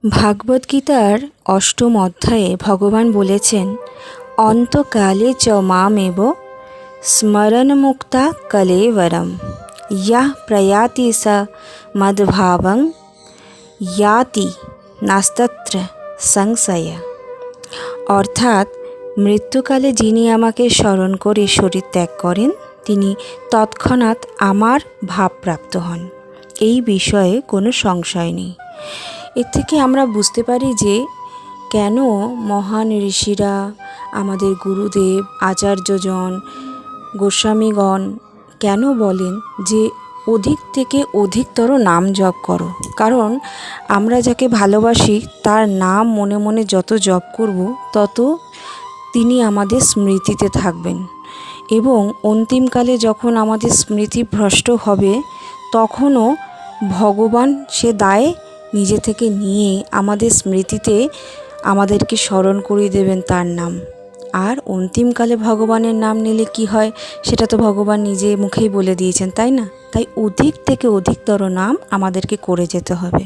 ভাগবদ্গীতার অষ্টম অধ্যায়ে ভগবান বলেছেন, অন্তকালে চ মামেব স্মরণমুক্তা কলেবরম ইয়াহ প্রয়াতি স মদ্ভাবং ইয়াতি নাস্তত্র সংশয়। অর্থাৎ মৃত্যুকালে যিনি আমাকে স্মরণ করে শরীর ত্যাগ করেন তিনি তৎক্ষণাৎ আমার ভাবপ্রাপ্ত হন, এই বিষয়ে কোনো সংশয় নেই। এর থেকে আমরা বুঝতে পারি যে কেন মহান ঋষিরা, আমাদের গুরুদেব, আচার্যজন, গোস্বামীগণ কেন বলেন যে অধিক থেকে অধিকতর নাম জপ করো। কারণ আমরা যাকে ভালোবাসি তার নাম মনে মনে যত জপ করব তত তিনি আমাদের স্মৃতিতে থাকবেন, এবং অন্তিমকালে যখন আমাদের স্মৃতি ভ্রষ্ট হবে তখনও ভগবান সে দায় নিজে থেকে নিয়ে আমাদের স্মৃতিতে আমাদেরকে স্মরণ করিয়ে দেবেন তার নাম। আর অন্তিমকালে ভগবানের নাম নিলে কি হয় সেটা তো ভগবান নিজে মুখেই বলে দিয়েছেন, তাই না? তাই অধিক থেকে অধিকতর নাম আমাদেরকে করে যেতে হবে।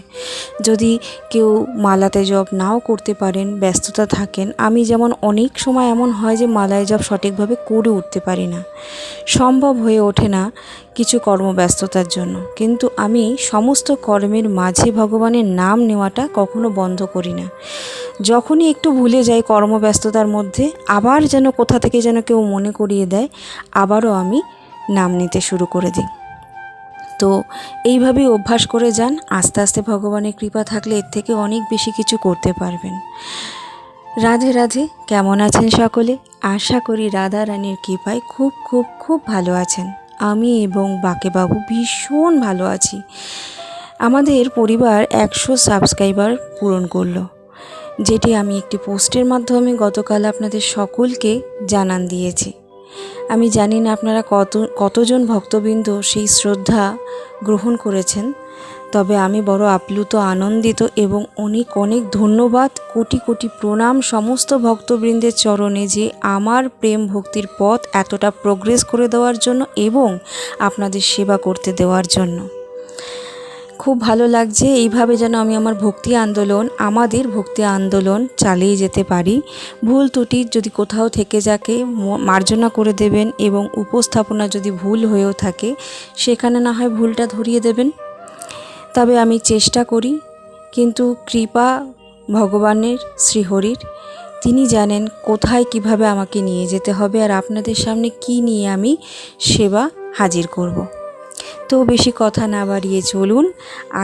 যদি কেউ মালাতে জপ নাও করতে পারেন, ব্যস্ততা থাকেন, আমি যেমন অনেক সময় এমন হয় যে মালায় জপ সঠিকভাবে করে উঠতে পারি না, সম্ভব হয়ে ওঠে না কিছু কর্মব্যস্ততার জন্য, কিন্তু আমি সমস্ত কর্মের মাঝে ভগবানের নাম নেওয়াটা কখনো বন্ধ করি না। যখনই একটু ভুলে যাই কর্মব্যস্ততার মধ্যে, আবার যেন কোথা থেকে যেন কেউ মনে করিয়ে দেয়, আবারও আমি নাম নিতে শুরু করে দিই। তো এইভাবেই অভ্যাস করে যান, আস্তে আস্তে ভগবানের কৃপা থাকলে এর থেকে অনেক বেশি কিছু করতে পারবেন। রাধে রাধে। কেমন আছেন সকলে? আশা করি রাধা রানীর কৃপায় খুব খুব খুব ভালো আছেন। আমি এবং বাকেবাবু ভীষণ ভালো আছি। আমাদের পরিবার 100 সাবস্ক্রাইবার পূরণ করলো, যেটি আমি একটি পোস্টের মাধ্যমে গতকাল আপনাদের সকলকে জানান দিয়েছি। আমি জানি না আপনারা কতজন ভক্তবৃন্দ সেই শ্রদ্ধা গ্রহণ করেছেন, তবে আমি বড় আপ্লুত, আনন্দিত এবং অনেক অনেক ধন্যবাদ, কোটি কোটি প্রণাম সমস্ত ভক্তবৃন্দের চরণে যে আমার প্রেম ভক্তির পথ এতটা প্রোগ্রেস করে দেওয়ার জন্য এবং আপনাদের সেবা করতে দেওয়ার জন্য। খুব ভালো লাগছে। এইভাবে যেন আমি আমাদের ভক্তি আন্দোলন চালিয়ে যেতে পারি। ভুল ত্রুটি যদি কোথাও থেকে যাকে মার্জনা করে দেবেন, এবং উপস্থাপনা যদি ভুল হয়েও থাকে সেখানে না হয় ভুলটা ধরিয়ে দেবেন। তবে আমি চেষ্টা করি, কিন্তু কৃপা ভগবানের, শ্রীহরির, তিনি জানেন কোথায় কিভাবে আমাকে নিয়ে যেতে হবে আর আপনাদের সামনে কি নিয়ে আমি সেবা হাজির করব। তো বেশি কথা না বাড়িয়ে চলুন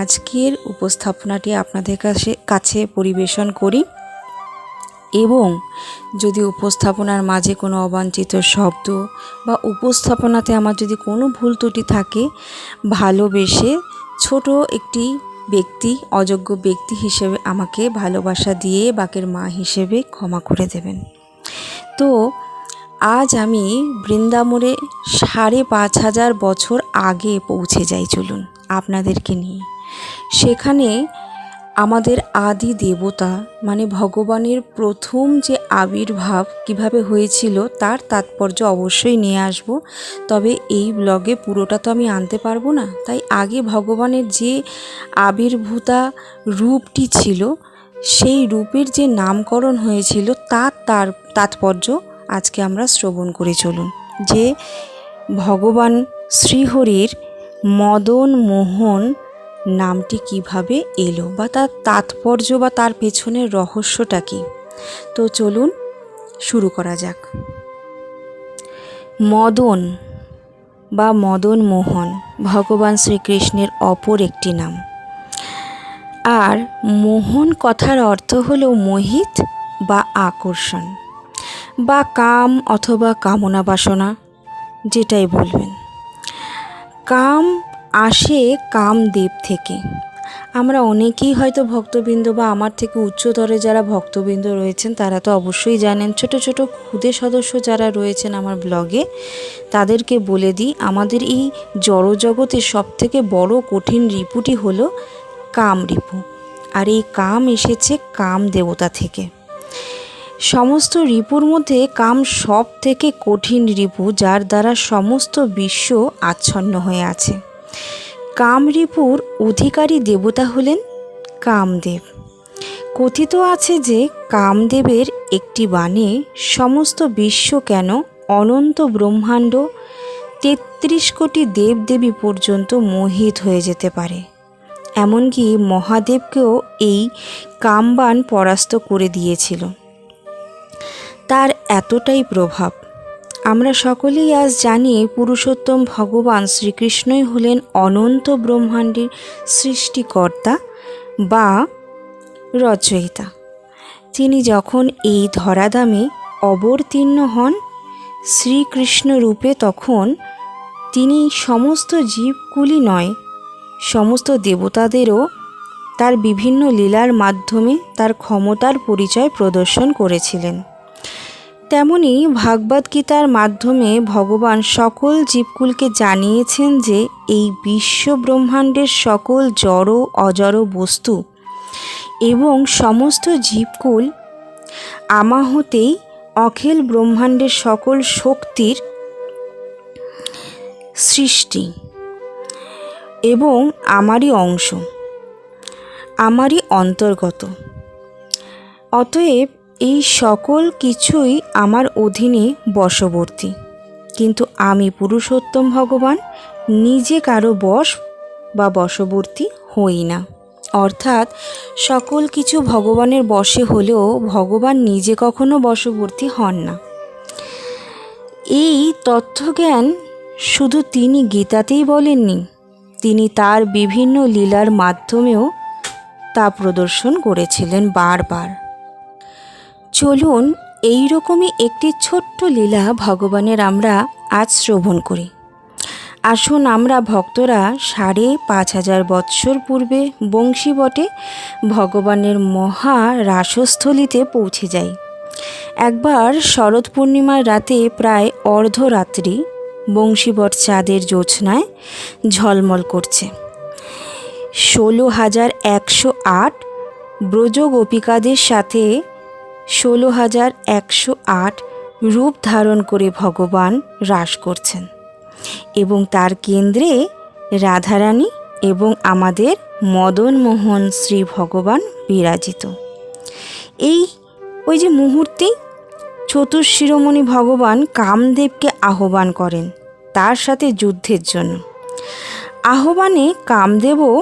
আজকের উপস্থাপনাটি আপনাদের কাছে পরিবেশন করি। এবং যদি উপস্থাপনার মাঝে কোনো অবাঞ্ছিত শব্দ বা উপস্থাপনাতে আমার যদি কোনো ভুল ত্রুটি থাকে, ভালোবেসে ছোট একটি ব্যক্তি, অযোগ্য ব্যক্তি হিসেবে আমাকে ভালোবাসা দিয়ে বাকের মা হিসেবে ক্ষমা করে দেবেন। তো আজ আমি বৃন্দাবনে ৫,৫০০ বছর আগে পৌঁছে যাই, চলুন আপনাদেরকে নিয়ে। সেখানে আমাদের আদি দেবতা মানে ভগবানের প্রথম যে আবির্ভাব কিভাবে হয়েছিল তার তাৎপর্য অবশ্যই নিয়ে আসব। তবে এই ব্লগে পুরোটা তো আমি আনতে পারবো না, তাই আগে ভগবানের যে আবির্ভূতা রূপটি ছিল সেই রূপের যে নামকরণ হয়েছিল তার তাৎপর্য আজকে আমরা শ্রবণ করে চলুন। যে ভগবান শ্রীহরির মদন মোহন নামটি কিভাবে এলো বা তার তাৎপর্য বা তার পেছনের রহস্যটা কি। তো চলুন শুরু করা যাক। মদন বা মদন মোহন ভগবান শ্রীকৃষ্ণের অপর একটি নাম। আর মোহন কথার অর্থ হলো মোহিত বা আকর্ষণ বা কাম অথবা কামনা বাসনা, যেটাই বলবেন। কাম আসে কামদেব থেকে। আমরা অনেকেই হয়তো ভক্তবৃন্দ বা আমার থেকে উচ্চতরে যারা ভক্তবৃন্দ রয়েছেন তারা তো অবশ্যই জানেন। ছোট ছোট ক্ষুদে সদস্য যারা রয়েছেন আমার ব্লগে তাদেরকে বলে দিই, আমাদের এই জড়জগতের সবথেকে বড় কঠিন রিপুটি হলো কাম রিপু। আর এই কাম এসেছে কাম দেবতা থেকে। সমস্ত রিপুর মধ্যে কাম সব থেকে কঠিন রিপু, যার দ্বারা সমস্ত বিশ্ব আচ্ছন্ন হয়ে আছে। কামরিপুর অধিকারী দেবতা হলেন কামদেব। কথিত আছে যে কামদেবের একটি বাণে সমস্ত বিশ্ব কেন অনন্ত ব্রহ্মাণ্ড ৩৩ কোটি দেবদেবী পর্যন্ত মোহিত হয়ে যেতে পারে। এমনকি মহাদেবকেও এই কামবাণ পরাস্ত করে দিয়েছিল। তার এতটাই প্রভাব। আমরা সকলেই আজ জানি পুরুষোত্তম ভগবান শ্রীকৃষ্ণই হলেন অনন্ত ব্রহ্মাণ্ডের সৃষ্টিকর্তা বা রচয়িতা। তিনি যখন এই ধরাধামে অবতীর্ণ হন শ্রীকৃষ্ণ রূপে, তখন তিনি সমস্ত জীবকুলই নয়, সমস্ত দেবতাদেরও তার বিভিন্ন লীলার মাধ্যমে তার ক্ষমতার পরিচয় প্রদর্শন করেছিলেন। তেমনি ভাগবত গীতার মাধ্যমে ভগবান সকল জীবকুলকে জানিয়েছেন যে এই বিশ্ব ব্রহ্মাণ্ডের সকল জড় অজড় বস্তু এবং সমস্ত জীবকুল আমা হতেই অখিল ব্রহ্মাণ্ডের সকল শক্তির সৃষ্টি এবং আমারই অংশ, আমারই অন্তর্গত। অতএব এই সকল কিছুই আমার অধীনে বশবর্তী। কিন্তু আমি পুরুষোত্তম ভগবান নিজে কারো বশ বা বশবর্তী হই না। অর্থাৎ সকল কিছু ভগবানের বশে হলেও ভগবান নিজে কখনো বশবর্তী হন না। এই তথ্যজ্ঞান শুধু তিনি গীতাতেই বলেননি, তিনি তার বিভিন্ন লীলার মাধ্যমেও তা প্রদর্শন করেছিলেন বারবার। চলুন এই রকমই একটি ছোট্ট লীলা ভগবানের আমরা আজ শ্রবণ করি। আসুন আমরা ভক্তরা ৫,৫০০ বৎসর পূর্বে বংশীবটে ভগবানের মহা রাসস্থলীতে পৌঁছে যাই। একবার শরৎ পূর্ণিমার রাতে প্রায় অর্ধরাত্রি বংশীবট চাঁদের জ্যোৎস্নায় ঝলমল করছে। ১৬,১০৮ ব্রজ গোপিকাদের সাথে ১৬,১০৮ রূপ ধারণ করে ভগবান রাস করছেন এবং তার কেন্দ্রে রাধারানী এবং আমাদের মদনমোহন শ্রী ভগবান বিরাজিত। ওই যে মুহূর্তেই চতুর্শিরোমণি ভগবান কামদেবকে আহ্বান করেন তার সাথে যুদ্ধের জন্য। আহ্বানে কামদেবও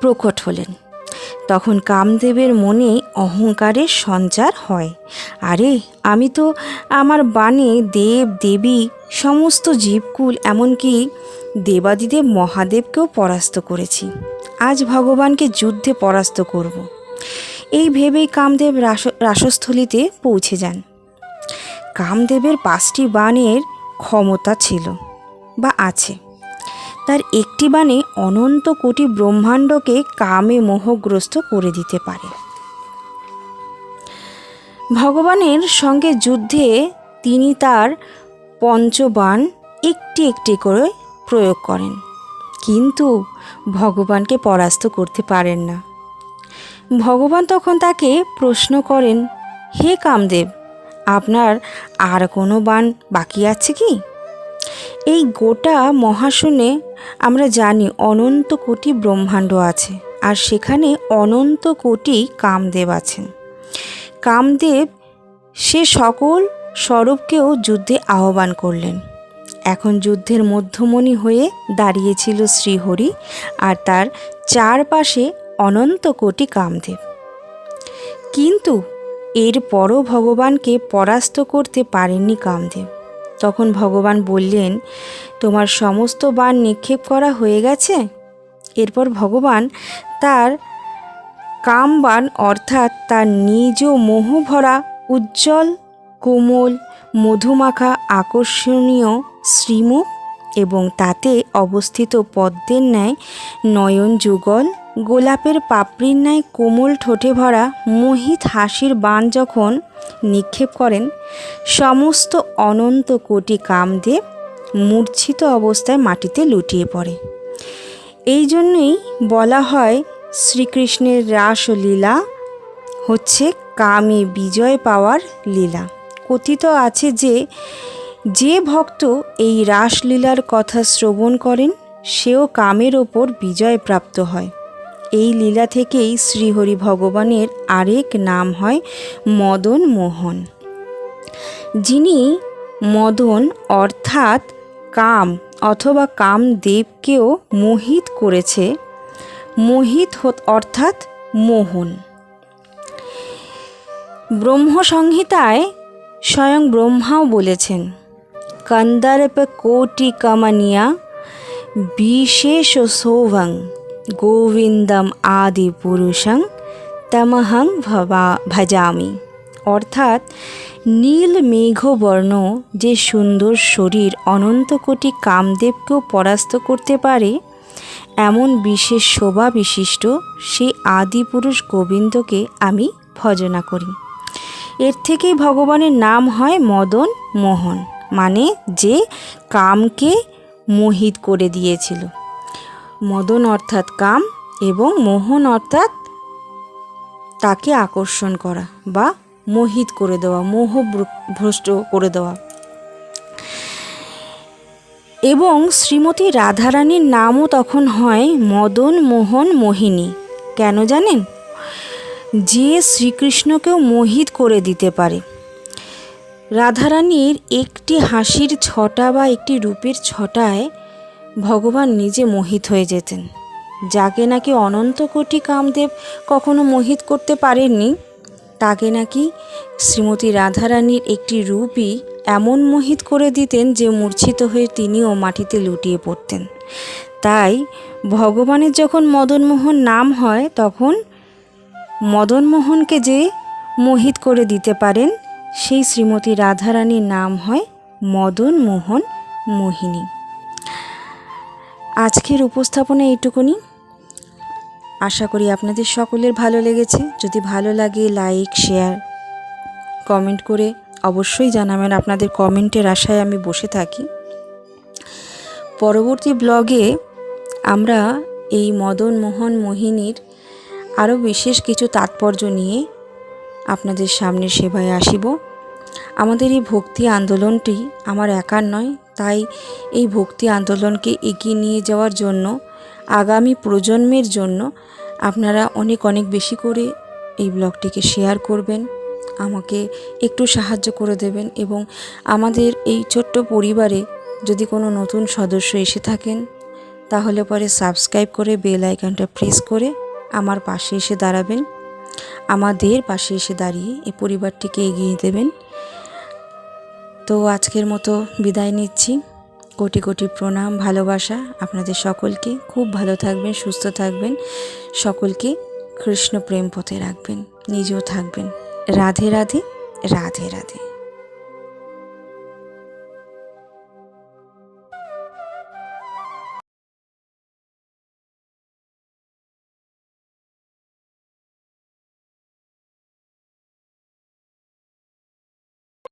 প্রকট হলেন। তখন কামদেবের মনে অহংকারের সঞ্চার হয়। আরে, আমি তো আমার বাণে দেব দেবী সমস্ত জীবকুল এমনকি দেবাদিদেব মহাদেবকেও পরাস্ত করেছি, আজ ভগবানকে যুদ্ধে পরাস্ত করব। এই ভেবেই কামদেব রাসস্থলীতে পৌঁছে যান। কামদেবের ৫টি বাণের ক্ষমতা ছিল বা আছে। তার একটি বাণে অনন্ত কোটি ব্রহ্মাণ্ডকে কামে মোহগ্রস্ত করে দিতে পারে। ভগবানের সঙ্গে যুদ্ধে তিনি তার পঞ্চবাণ একটি একটি করে প্রয়োগ করেন, কিন্তু ভগবানকে পরাস্ত করতে পারেন না। ভগবান তখন তাকে প্রশ্ন করেন, হে কামদেব, আপনার আর কোনো বাণ বাকি আছে কি? এই গোটা মহাশূন্যে আমরা জানি অনন্ত কোটি ব্রহ্মাণ্ড আছে, আর সেখানে অনন্ত কোটি কামদেব আছেন। কামদেব সে সকল স্বরূপকেও যুদ্ধে আহ্বান করলেন। এখন যুদ্ধের মধ্যমণি হয়ে দাঁড়িয়েছিল শ্রীহরি, আর তার চারপাশে অনন্ত কোটি কামদেব। কিন্তু এরপরও ভগবানকে পরাস্ত করতে পারেননি কামদেব। তখন ভগবান বললেন, তোমার সমস্ত বাণ নিক্ষেপ করা হয়ে গেছে? এরপর ভগবান তার কামবাণ অর্থাৎ তার নিজ মোহভরা উজ্জ্বল কোমল মধুমাখা আকর্ষণীয় শ্রীমুখ এবং তাতে অবস্থিত পদ্মের ন্যায় নয়ন যুগল গোলাপের পাপড়ির ন্যায় কোমল ঠোঁটে ভরা মোহিত হাসির বাণ যখন নিক্ষেপ করেন, সমস্ত অনন্ত কোটি কামদেব মূর্ছিত অবস্থায় মাটিতে লুটিয়ে পড়ে। এই জন্যই বলা হয় শ্রীকৃষ্ণের রাসলীলা হচ্ছে কামে বিজয় পাওয়ার লীলা। কথিত আছে যে ভক্ত এই রাসলীলার কথা শ্রবণ করেন সেও কামের ওপর বিজয় প্রাপ্ত হয়। এই লীলা থেকেই শ্রীহরি ভগবানের আরেক নাম হয় মদন মোহন। যিনি মদন অর্থাৎ কাম অথবা কামদেবকেও মোহিত করেছে। মোহিত অর্থাৎ মোহন। ব্রহ্মসংহিতায় স্বয়ং ব্রহ্মাও বলেছেন, কন্দর্প কোটি কমনিয়া বিশেষ সোভং গোবিন্দম আদি পুরুষং তমহং ভজামি। অর্থাৎ নীল মেঘবর্ণ যে সুন্দর শরীর অনন্ত কোটি কামদেবকেও পরাস্ত করতে পারে, এমন বিশেষ শোভা বিশিষ্ট সেই আদিপুরুষ গোবিন্দকে আমি ভজনা করি। এর থেকেই ভগবানের নাম হয় মদন মোহন, মানে যে কামকে মোহিত করে দিয়েছিল। মদন অর্থাৎ কাম এবং মোহন অর্থাৎ তাকে আকর্ষণ করা বা মোহিত করে দেওয়া, মোহভ্রষ্ট করে দেওয়া। এবং শ্রীমতী রাধারানীর নামও তখন হয় মদন মোহন মোহিনী। কেন জানেন? যে শ্রীকৃষ্ণকেও মোহিত করে দিতে পারে। রাধারানীর একটি হাসির ছটা বা একটি রূপের ছটায় ভগবান নিজে মোহিত হয়ে যেতেন। যাকে নাকি অনন্ত কোটি কামদেব কখনো মোহিত করতে পারেননি, তাকে নাকি শ্রীমতী রাধারানীর একটি রূপই এমন মোহিত করে দিতেন যে মূর্ছিত হয়ে তিনিও মাটিতে লুটিয়ে পড়তেন। তাই ভগবানের যখন মদনমোহন নাম হয়, তখন মদনমোহনকে যে মোহিত করে দিতে পারেন, সেই শ্রীমতী রাধারানীর নাম হয় মদন মোহন মোহিনী। আজকের উপস্থাপনা এইটুকুনি। আশা করি আপনাদের সকলের ভালো লেগেছে। যদি ভালো লাগে লাইক, শেয়ার, কমেন্ট করে অবশ্যই জানাবেন। আপনাদের কমেন্টের আশায় আমি বসে থাকি। পরবর্তী ব্লগে আমরা এই মদন মোহন মোহিনীর আরও বিশেষ কিছু তাৎপর্য নিয়ে আপনাদের সামনে সেবায় আসিব। আমাদের এই ভক্তি আন্দোলনটি আমার একার নয়, তাই এই ভক্তি আন্দোলনকে এগিয়ে নিয়ে যাওয়ার জন্য, আগামী প্রজন্মের জন্য আপনারা অনেক অনেক বেশি করে এই ব্লগটিকে শেয়ার করবেন, আমাকে একটু সাহায্য করে দেবেন। এবং আমাদের এই ছোট্ট পরিবারে যদি কোনো নতুন সদস্য এসে থাকেন, তাহলে পরে সাবস্ক্রাইব করে বেল আইকনটা প্রেস করে আমার পাশে এসে দাঁড়াবেন। আমাদের পাশে এসে দাঁড়িয়ে এই পরিবারটিকে এগিয়ে দেবেন। তো আজকের মতো বিদায় নিচ্ছি। কোটি কোটি প্রণাম, ভালোবাসা আপনাদের সকলকে। খুব ভালো থাকবেন, সুস্থ থাকবেন, সকলকে কৃষ্ণ প্রেম পথে রাখবেন, নিজেও থাকবেন। রাধে রাধে, রাধে রাধে।